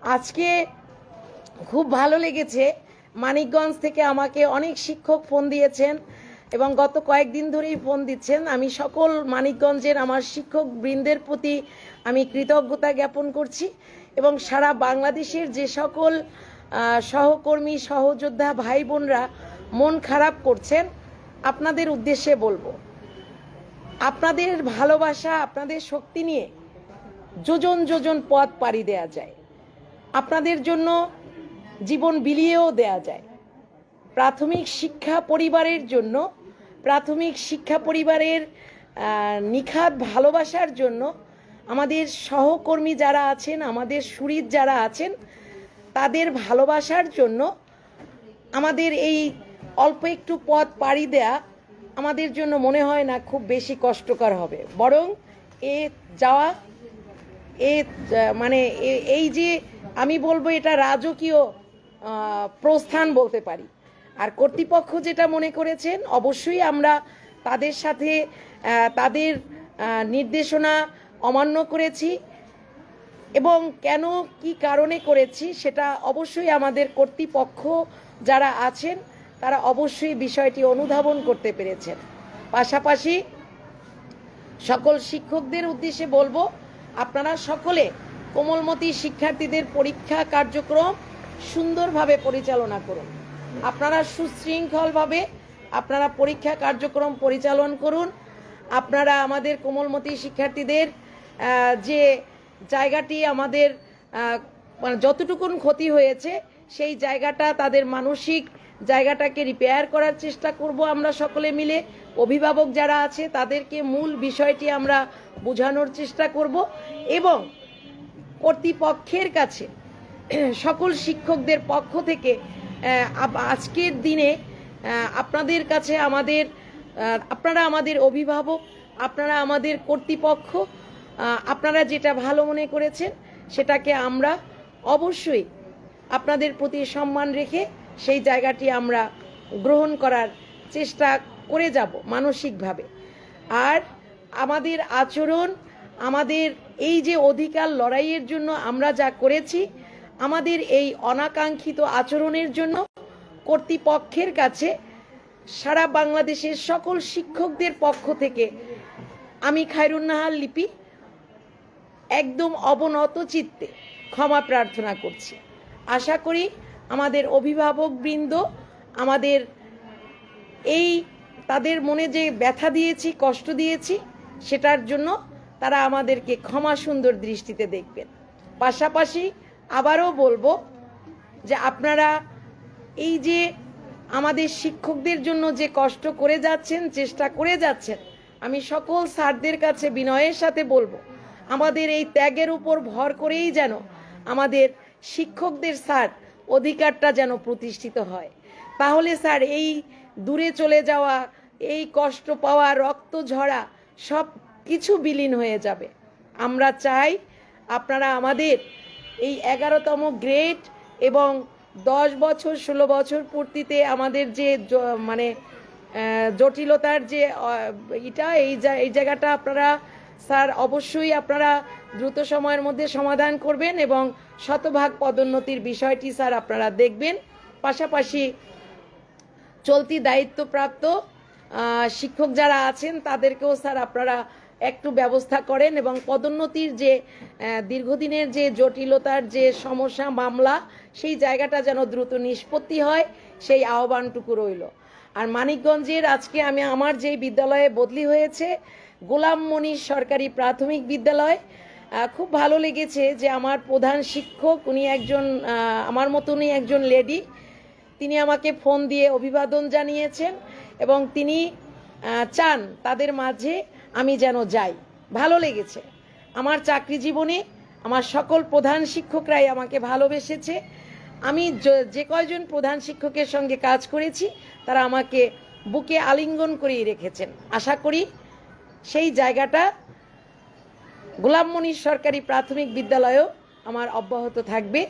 আজকে খুব ভালো লেগেছে। মানিকগঞ্জ থেকে আমাকে অনেক শিক্ষক ফোন দিয়েছেন এবং গত কয়েকদিন ধরেই ফোন দিচ্ছেন। আমি সকল মানিকগঞ্জের আমার শিক্ষক বৃন্দের প্রতি আমি কৃতজ্ঞতা জ্ঞাপন করছি এবং সারা বাংলাদেশের যে সকল সহকর্মী সহযোদ্ধা ভাই বোনরা মন খারাপ করছেন, আপনাদের উদ্দেশ্যে বলবো, আপনাদের ভালোবাসা, আপনাদের শক্তি নিয়ে যোজন যোজন পথ পাড়ি দেয়া যায়। আপনাদের জন্য জীবন বিলিয়েও দেয়া যায়। প্রাথমিক শিক্ষা পরিবারের জন্য, প্রাথমিক শিক্ষা পরিবারের নিখাদ ভালোবাসার জন্য আমাদের সহকর্মী যারা আছেন, আমাদের সুহৃদ যারা আছেন, তাদের ভালোবাসার জন্য আমাদের এই অল্প একটু পথ পাড়ি দেয়া আমাদের জন্য মনে হয় না খুব বেশি কষ্টকর হবে। বরং এ যাওয়া মানে এই যে আমি বলবো এটা রাজকীয় প্রস্থান বলতে পারি। আর কর্তৃপক্ষ যেটা মনে করেছেন, অবশ্যই আমরা তাদের সাথে তাদের নির্দেশনা অমান্য করেছি এবং কেন কি কারণে করেছি সেটা অবশ্যই আমাদের কর্তৃপক্ষ যারা আছেন তারা অবশ্যই বিষয়টি অনুধাবন করতে পেরেছেন। পাশাপাশি সকল শিক্ষকদের উদ্দেশ্যে বলবো, আপনারা সকলে কোমলমতি শিক্ষার্থীদের পরীক্ষা কার্যক্রম সুন্দরভাবে পরিচালনা করুন। আপনারা সুশৃঙ্খলভাবে আপনারা পরীক্ষা কার্যক্রম পরিচালন করুন। আপনারা আমাদের কোমলমতি শিক্ষার্থীদের যে জায়গাটি আমাদের মানে যতটুকুন ক্ষতি হয়েছে সেই জায়গাটা, তাদের মানসিক জায়গাটাকে রিপেয়ার করার চেষ্টা করব আমরা সকলে মিলে। অভিভাবক যারা আছে তাদেরকে মূল বিষয়টি আমরা বোঝানোর চেষ্টা করব এবং কর্তৃপক্ষের কাছে সকল শিক্ষকদের পক্ষ থেকে আজকের দিনে আপনাদের কাছে আপনারা আমাদের অভিভাবক, আপনারা আমাদের কর্তৃপক্ষ, আপনারা যেটা ভালো মনে করেছেন সেটাকে আমরা অবশ্যই আপনাদের প্রতি সম্মান রেখে সেই জায়গাটি আমরা গ্রহণ করার চেষ্টা করে যাব মানসিকভাবে। আর আমাদের আচরণ, আমাদের এই যে অধিকার লড়াইয়ের জন্য আমরা যা করেছি, আমাদের এই অনাকাঙ্ক্ষিত আচরণের জন্য কর্তৃপক্ষের কাছে সারা বাংলাদেশের সকল শিক্ষকদের পক্ষ থেকে আমি খায়রুন্নাহার লিপি একদম অবনত চিত্তে ক্ষমা প্রার্থনা করছি। আশা করি আমাদের অভিভাবকবৃন্দ আমাদের এই তাদের মনে যে ব্যথা দিয়েছি, কষ্ট দিয়েছি, সেটার জন্য তারা আমাদেরকে ক্ষমা সুন্দর দৃষ্টিতে দেখবেন। পাশাপাশি আবারও বলবো যে আপনারা এই যে আমাদের শিক্ষকদের জন্য যে কষ্ট করে যাচ্ছেন, চেষ্টা করে যাচ্ছেন, আমি সকল স্যারদের কাছে বিনয়ের সাথে বলবো, আমাদের এই ত্যাগের উপর ভর করেই যেন আমাদের শিক্ষকদের স্যার অধিকারটা যেন প্রতিষ্ঠিত হয়। তাহলে স্যার এই দূরে চলে যাওয়া, এই কষ্ট পাওয়া, রক্ত ঝরা সব কিছু বিলীন হয়ে যাবে। আমরা চাই আপনারা আমাদের এই 11তম গ্রেড এবং 10 বছর 16 বছর পূর্তিতে আমাদের যে মানে জটিলতার যে এই জায়গাটা আপনারা স্যার অবশ্যই আপনারা দ্রুত সময়ের মধ্যে সমাধান করবেন এবং শতভাগ পদোন্নতির বিষয়টি স্যার আপনারা দেখবেন। পাশাপাশি চলতি দায়িত্বপ্রাপ্ত শিক্ষক যারা আছেন তাদেরকেও স্যার আপনারা একটু ব্যবস্থা করেন এবং পদোন্নতির যে দীর্ঘদিনের যে জটিলতার যে সমস্যা, মামলা, সেই জায়গাটা যেন দ্রুত নিষ্পত্তি হয়, সেই আহ্বানটুকু রইল। আর মানিকগঞ্জের আজকে আমার যে বিদ্যালয়ে বদলি হয়েছে, গোলাম মনির সরকারি প্রাথমিক বিদ্যালয়, খুব ভালো লেগেছে যে আমার প্রধান শিক্ষক উনি একজন আমার মতনই একজন লেডি। তিনি আমাকে ফোন দিয়ে অভিবাদন জানিয়েছেন এবং তিনি চান তাদের মাঝে আমি যেন যাই। ভালো লেগেছে। আমার চাকরি জীবনে আমার সকল প্রধান শিক্ষকরাই আমাকে ভালোবেসেছে। আমি যে কয়জন প্রধান শিক্ষকের সঙ্গে কাজ করেছি তারা আমাকে বুকে আলিঙ্গন করেই রেখেছেন। আশা করি সেই জায়গাটা গোলাম মনির সরকারি প্রাথমিক বিদ্যালয়েও আমার অব্যাহত থাকবে।